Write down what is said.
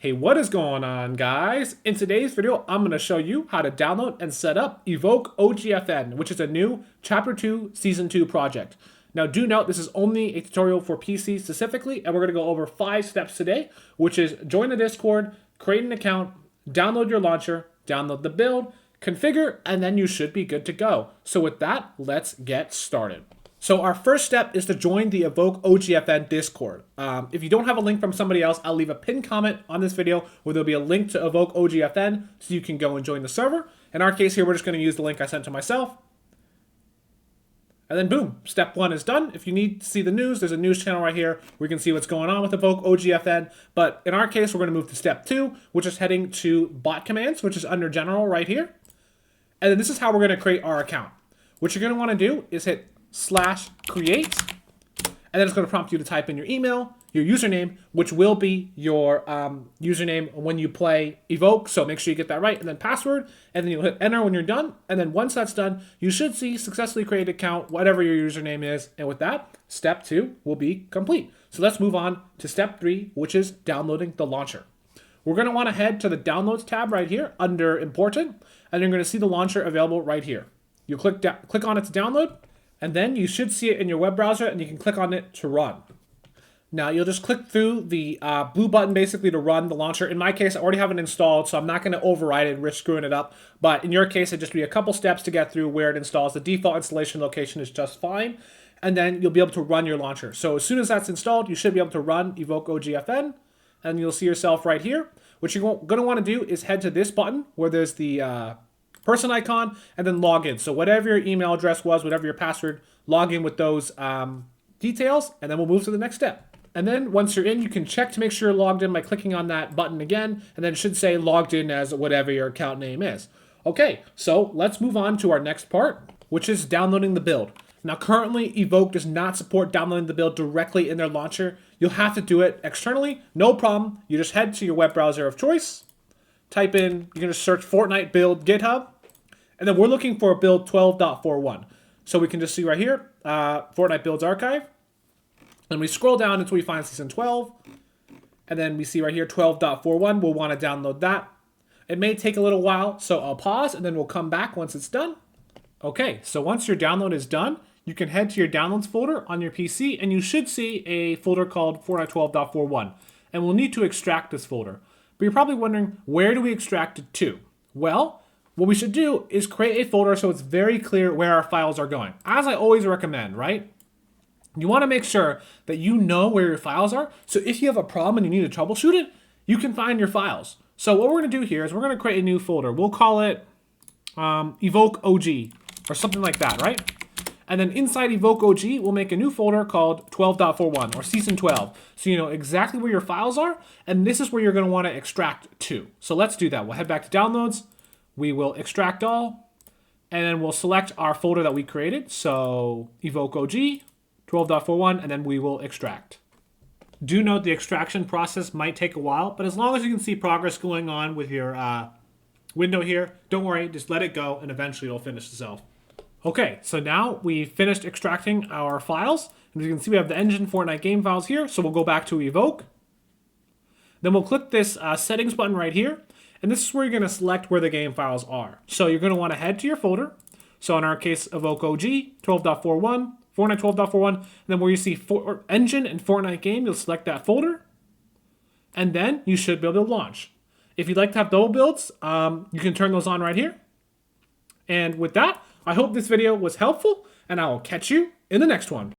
Hey, what is going on, guys? In today's video, I'm going to show you how to download and set up Evoke OGFN, which is a new Chapter 2 Season 2 project. Now, do note this is only a tutorial for PC specifically, and we're going to go over 5 steps today, which is join the Discord, create an account, download your launcher, download the build, configure, and then you should be good to go. So with that, let's get started. So our first step is to join the Evoke OGFN Discord. If you don't have a link from somebody else, I'll leave a pinned comment on this video where there'll be a link to Evoke OGFN so you can go and join the server. In our case here, we're just going to use the link I sent to myself. And then boom, step 1 is done. If you need to see the news, there's a news channel right here where you can see what's going on with Evoke OGFN. But in our case, we're going to move to step 2, which is heading to bot commands, which is under general right here. And then this is how we're going to create our account. What you're going to want to do is hit /create, and then it's going to prompt you to type in your email, your username, which will be your username when you play Evoke, so make sure you get that right, and then password, and then you'll hit enter when you're done, and then once that's done, you should see successfully created account, whatever your username is, and with that, step 2 will be complete. So let's move on to step 3, which is downloading the launcher. We're going to want to head to the Downloads tab right here under Important, and you're going to see the launcher available right here. You click on it to download, and then you should see it in your web browser, and you can click on it to run. Now, you'll just click through the blue button basically to run the launcher. In my case, I already have it installed, so I'm not going to override it and risk screwing it up. But in your case, it'd just be a couple steps to get through where it installs. The default installation location is just fine, and then you'll be able to run your launcher. So as soon as that's installed, you should be able to run Evoke OGFN, and you'll see yourself right here. What you're going to want to do is head to this button where there's the person icon, and then log in. So whatever your email address was, whatever your password, log in with those details, and then we'll move to the next step. And then once you're in, you can check to make sure you're logged in by clicking on that button again, and then it should say logged in as whatever your account name is. Okay, so let's move on to our next part, which is downloading the build. Now currently, Evoke does not support downloading the build directly in their launcher. You'll have to do it externally, no problem. You just head to your web browser of choice, type in, you're gonna search Fortnite build GitHub, and then we're looking for build 12.41. So we can just see right here, Fortnite builds archive. And we scroll down until we find season 12. And then we see right here 12.41. We'll want to download that. It may take a little while, so I'll pause and then we'll come back once it's done. Okay, so once your download is done, you can head to your downloads folder on your PC and you should see a folder called Fortnite 12.41. And we'll need to extract this folder. But you're probably wondering, where do we extract it to? Well, what we should do is create a folder so it's very clear where our files are going. As I always recommend, right? You want to make sure that you know where your files are. So if you have a problem and you need to troubleshoot it, you can find your files. So what we're going to do here is we're going to create a new folder. We'll call it Evoke OG or something like that, right? And then inside Evoke OG, we'll make a new folder called 12.41 or Season 12. So you know exactly where your files are. And this is where you're going to want to extract to. So let's do that. We'll head back to Downloads. We will extract all. And then we'll select our folder that we created. So Evoke OG, 12.41, and then we will extract. Do note the extraction process might take a while, but as long as you can see progress going on with your window here, don't worry, just let it go, and eventually it'll finish itself. Okay, so now we've finished extracting our files, and as you can see we have the engine Fortnite game files here, so we'll go back to Evoke. Then we'll click this settings button right here, and this is where you're going to select where the game files are. So you're going to want to head to your folder. So in our case, Evoke OG, 12.41, Fortnite 12.41, and then where you see engine and Fortnite game, you'll select that folder, and then you should be able to launch. If you'd like to have double builds, you can turn those on right here. And with that, I hope this video was helpful, and I will catch you in the next one.